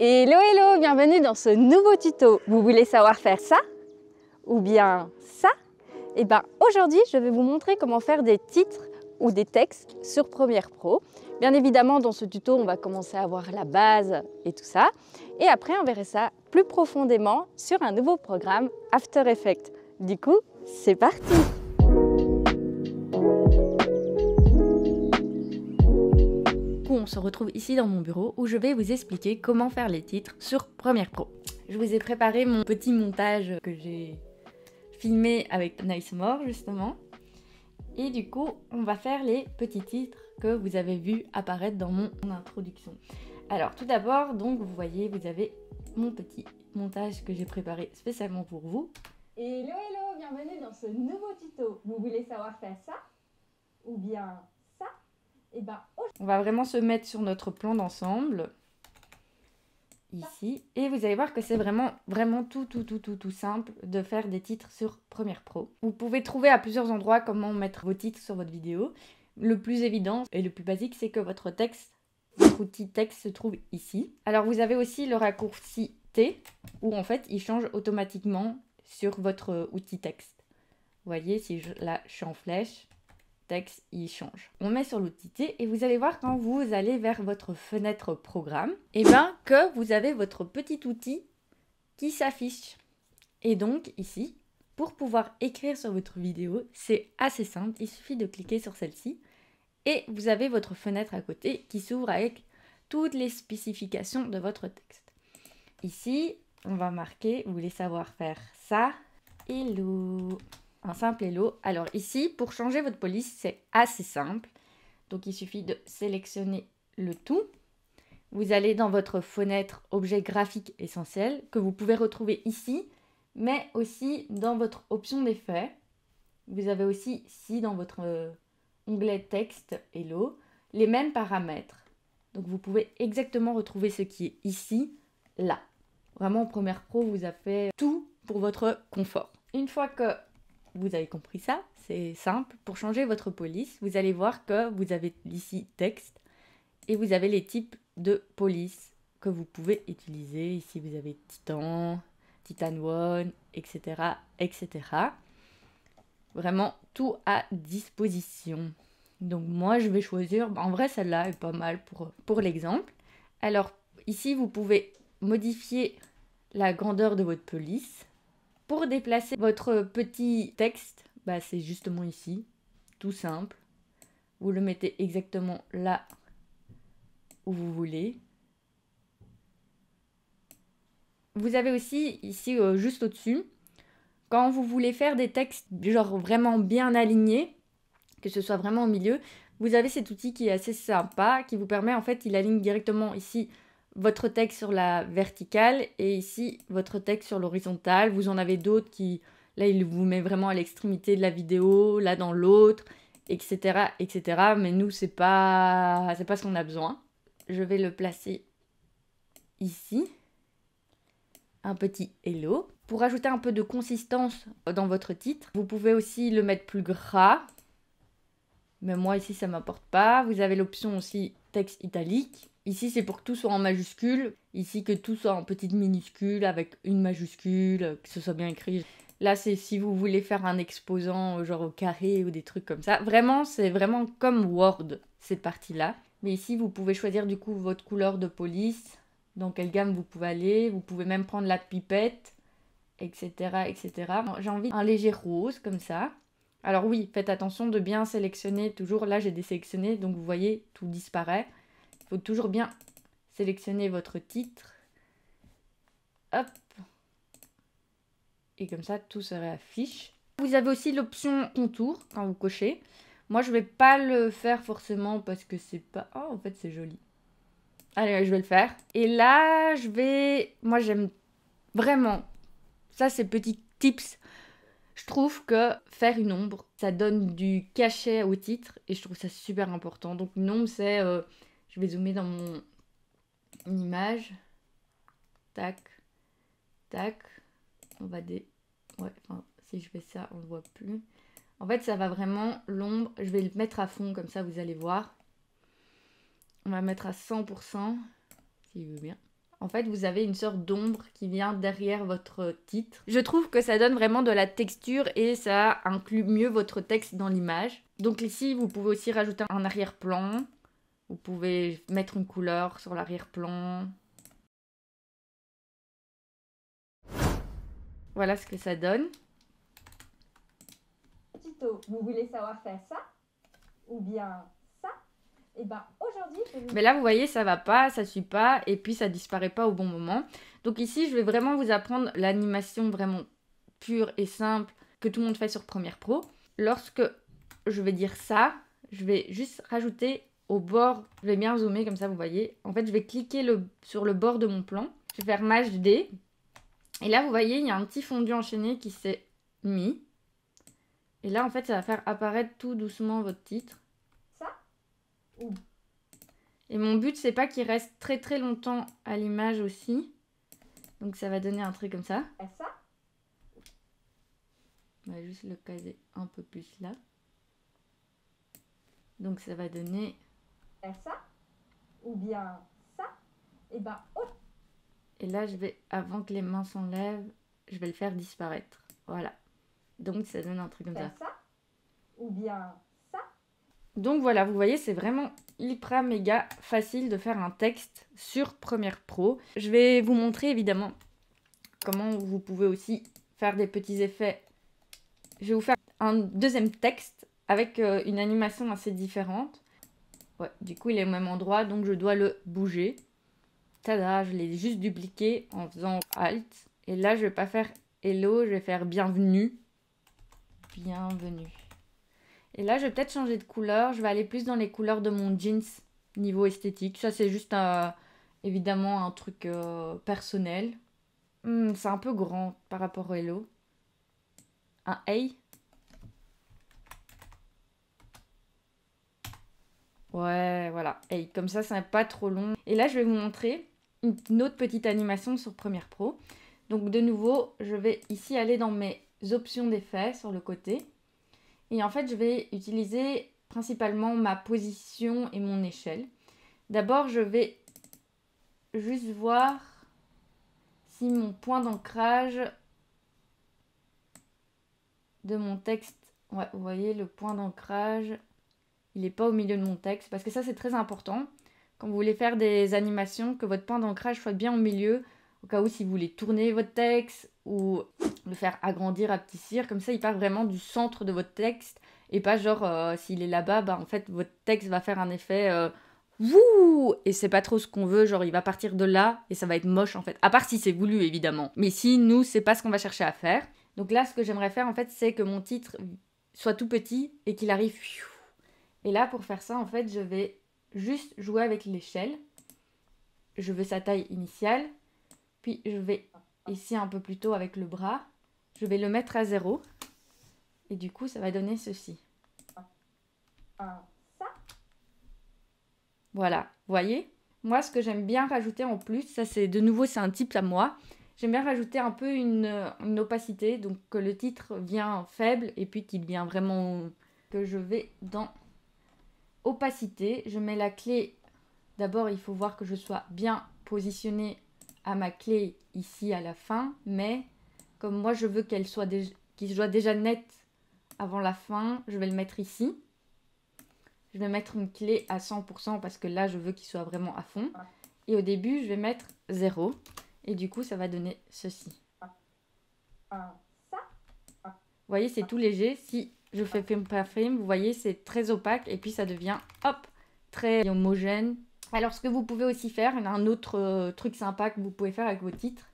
Hello hello, bienvenue dans ce nouveau tuto. Vous voulez savoir faire ça? Ou bien ça? Eh bien aujourd'hui je vais vous montrer comment faire des titres ou des textes sur Premiere Pro. Bien évidemment dans ce tuto on va commencer à voir la base et tout ça. Et après on verra ça plus profondément sur un nouveau programme After Effects. Du coup c'est parti! On se retrouve ici dans mon bureau où je vais vous expliquer comment faire les titres sur Premiere Pro. Je vous ai préparé mon petit montage que j'ai filmé avec Nicemore justement. Et du coup, on va faire les petits titres que vous avez vus apparaître dans mon introduction. Alors tout d'abord, donc vous voyez, vous avez mon petit montage que j'ai préparé spécialement pour vous. Hello hello, bienvenue dans ce nouveau tuto. Vous voulez savoir faire ça? Ou bien ça? Et ben, on va vraiment se mettre sur notre plan d'ensemble, ici, et vous allez voir que c'est vraiment tout simple de faire des titres sur Premiere Pro. Vous pouvez trouver à plusieurs endroits comment mettre vos titres sur votre vidéo. Le plus évident et le plus basique, c'est que votre texte, votre outil texte se trouve ici. Alors vous avez aussi le raccourci T, où en fait il change automatiquement sur votre outil texte. Vous voyez, si là je suis en flèche, texte, il change. On met sur l'outil T et vous allez voir quand vous allez vers votre fenêtre programme, et bien que vous avez votre petit outil qui s'affiche. Et donc ici, pour pouvoir écrire sur votre vidéo, c'est assez simple, il suffit de cliquer sur celle-ci et vous avez votre fenêtre à côté qui s'ouvre avec toutes les spécifications de votre texte. Ici, on va marquer, vous voulez savoir faire ça, hello. Un simple hello. Alors ici, pour changer votre police, c'est assez simple. Donc il suffit de sélectionner le tout. Vous allez dans votre fenêtre objet graphique essentiel que vous pouvez retrouver ici, mais aussi dans votre option d'effet. Vous avez aussi ici dans votre onglet texte hello les mêmes paramètres. Donc vous pouvez exactement retrouver ce qui est ici, là. Vraiment, Premiere Pro vous a fait tout pour votre confort. Une fois que vous avez compris ça, c'est simple. Pour changer votre police, vous allez voir que vous avez ici texte et vous avez les types de police que vous pouvez utiliser. Ici, vous avez Titan, Titan One, etc., etc. Vraiment tout à disposition. Donc moi, je vais choisir, en vrai, celle-là est pas mal pour l'exemple. Alors ici, vous pouvez modifier la grandeur de votre police. Pour déplacer votre petit texte, bah c'est justement ici, tout simple. Vous le mettez exactement là où vous voulez. Vous avez aussi ici, juste au-dessus, quand vous voulez faire des textes genre vraiment bien alignés, que ce soit vraiment au milieu, vous avez cet outil qui est assez sympa, qui vous permet, en fait, il aligne directement ici votre texte sur la verticale et ici votre texte sur l'horizontale. Vous en avez d'autres qui, là, il vous met vraiment à l'extrémité de la vidéo, là dans l'autre, etc., etc. Mais nous, c'est pas ce qu'on a besoin. Je vais le placer ici. Un petit hello. Pour ajouter un peu de consistance dans votre titre, vous pouvez aussi le mettre plus gras. Mais moi, ici, ça ne m'apporte pas. Vous avez l'option aussi texte italique. Ici, c'est pour que tout soit en majuscule. Ici, que tout soit en petite minuscule avec une majuscule, que ce soit bien écrit. Là, c'est si vous voulez faire un exposant genre au carré ou des trucs comme ça. Vraiment, c'est vraiment comme Word, cette partie-là. Mais ici, vous pouvez choisir du coup votre couleur de police, dans quelle gamme vous pouvez aller. Vous pouvez même prendre la pipette, etc., etc. J'ai envie d'un léger rose, comme ça. Alors oui, faites attention de bien sélectionner. Toujours, là, j'ai désélectionné, donc vous voyez, tout disparaît. Il faut toujours bien sélectionner votre titre. Hop. Et comme ça, tout se réaffiche. Vous avez aussi l'option contour quand vous cochez. Moi, je vais pas le faire forcément parce que c'est pas... Oh, en fait, c'est joli. Allez, je vais le faire. Et là, je vais... Moi, j'aime vraiment... Ça, c'est petits tips. Je trouve que faire une ombre, ça donne du cachet au titre et je trouve ça super important. Donc une ombre, c'est... je vais zoomer dans mon image. Tac. Tac. On va Ouais, enfin, si je fais ça, on ne voit plus. En fait, ça va vraiment... L'ombre, je vais le mettre à fond, comme ça, vous allez voir. On va mettre à 100%, s'il veut bien. en fait, vous avez une sorte d'ombre qui vient derrière votre titre. Je trouve que ça donne vraiment de la texture et ça inclut mieux votre texte dans l'image. Donc ici, vous pouvez aussi rajouter un arrière-plan. Vous pouvez mettre une couleur sur l'arrière-plan. Voilà ce que ça donne. Tuto, vous voulez savoir faire ça? Ou bien ça? Et ben aujourd'hui, je vais vous... Mais là, vous voyez, ça va pas, ça suit pas, et puis ça disparaît pas au bon moment. Donc ici, je vais vraiment vous apprendre l'animation vraiment pure et simple que tout le monde fait sur Premiere Pro. Lorsque je vais dire ça, je vais juste rajouter au bord, je vais bien zoomer comme ça, vous voyez. En fait, je vais cliquer sur le bord de mon plan. Je vais faire Maj D. Et là, vous voyez, il y a un petit fondu enchaîné qui s'est mis. Et là, en fait, ça va faire apparaître tout doucement votre titre. Ça? Ou Et mon but, c'est pas qu'il reste très très longtemps à l'image aussi. Donc ça va donner un truc comme ça. ça? On va juste le caser un peu plus là. Donc ça va donner... ça? Ou bien ça? Et ben oh. Et là, je vais, avant que les mains s'enlèvent, je vais le faire disparaître. Voilà. Donc ça donne un truc comme ça. Ça? Ou bien ça? Donc voilà, vous voyez, c'est vraiment hyper méga facile de faire un texte sur Premiere Pro. Je vais vous montrer évidemment comment vous pouvez aussi faire des petits effets. Je vais vous faire un deuxième texte avec une animation assez différente. Ouais, du coup, il est au même endroit, donc je dois le bouger. Tada, je l'ai juste dupliqué en faisant Alt. Et là, je vais pas faire Hello, je vais faire Bienvenue. Bienvenue. Et là, je vais peut-être changer de couleur. Je vais aller plus dans les couleurs de mon jeans niveau esthétique. Ça, c'est juste évidemment un truc personnel. C'est un peu grand par rapport au Hello. Un Hey. Ouais, voilà. Hey, comme ça n'est pas trop long. Et là, je vais vous montrer une autre petite animation sur Premiere Pro. Donc, de nouveau, je vais ici aller dans mes options d'effets sur le côté. Et en fait, je vais utiliser principalement ma position et mon échelle. D'abord, je vais juste voir si mon point d'ancrage de mon texte... Ouais, vous voyez, le point d'ancrage, il n'est pas au milieu de mon texte. Parce que ça, c'est très important. Quand vous voulez faire des animations, que votre point d'ancrage soit bien au milieu. Au cas où, si vous voulez tourner votre texte ou le faire agrandir, apetissir. Comme ça, il part vraiment du centre de votre texte. Et pas genre, s'il est là-bas, bah, en fait, votre texte va faire un effet... Wouh! Et c'est pas trop ce qu'on veut, genre il va partir de là et ça va être moche en fait. À part si c'est voulu évidemment. Mais si nous, c'est pas ce qu'on va chercher à faire. Donc là, ce que j'aimerais faire en fait, c'est que mon titre soit tout petit et qu'il arrive. Et là, pour faire ça, en fait, je vais juste jouer avec l'échelle. Je veux sa taille initiale. Puis je vais ici un peu plus tôt avec le bras. Je vais le mettre à 0. Et du coup, ça va donner ceci. Voilà, vous voyez? Moi, ce que j'aime bien rajouter en plus, ça c'est de nouveau, c'est un type à moi. J'aime bien rajouter un peu une opacité, donc que le titre vient faible et puis qu'il vient vraiment... Que je vais dans opacité. Je mets la clé. D'abord, il faut voir que je sois bien positionnée à ma clé ici à la fin. Mais comme moi, je veux qu'il soit déjà net avant la fin, je vais le mettre ici. Je vais mettre une clé à 100% parce que là, je veux qu'il soit vraiment à fond. Et au début, je vais mettre 0. Et du coup, ça va donner ceci. Vous voyez, c'est tout léger. Si je fais frame par frame, vous voyez, c'est très opaque. Et puis, ça devient, hop, très homogène. Alors, ce que vous pouvez aussi faire, il y a un autre truc sympa que vous pouvez faire avec vos titres.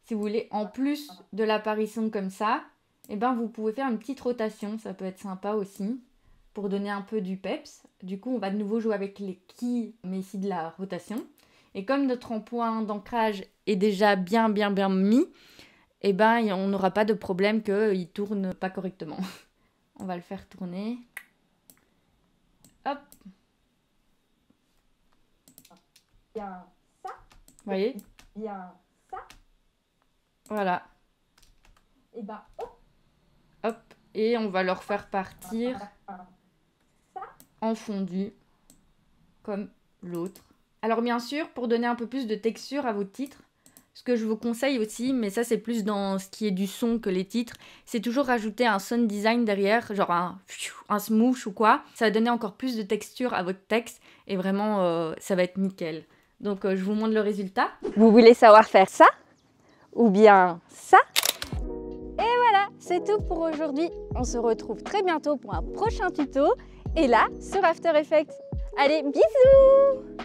Si vous voulez, en plus de l'apparition comme ça, eh ben, vous pouvez faire une petite rotation. Ça peut être sympa aussi. Pour donner un peu du peps. Du coup, on va de nouveau jouer avec les keys, mais ici de la rotation. Et comme notre point d'ancrage est déjà bien mis, eh ben, on n'aura pas de problème qu'il tourne pas correctement. On va le faire tourner. Hop. Bien ça. Vous voyez? Bien ça. Voilà. Et ben, hop. Et on va leur faire partir en fondu, comme l'autre. Alors bien sûr, pour donner un peu plus de texture à vos titres, ce que je vous conseille aussi, mais ça c'est plus dans ce qui est du son que les titres, c'est toujours rajouter un sound design derrière, genre un smoosh ou quoi. Ça va donner encore plus de texture à votre texte et vraiment ça va être nickel. Donc je vous montre le résultat. Vous voulez savoir faire ça? Ou bien ça? Et voilà, c'est tout pour aujourd'hui. On se retrouve très bientôt pour un prochain tuto. Et là, sur After Effects. Allez, bisous!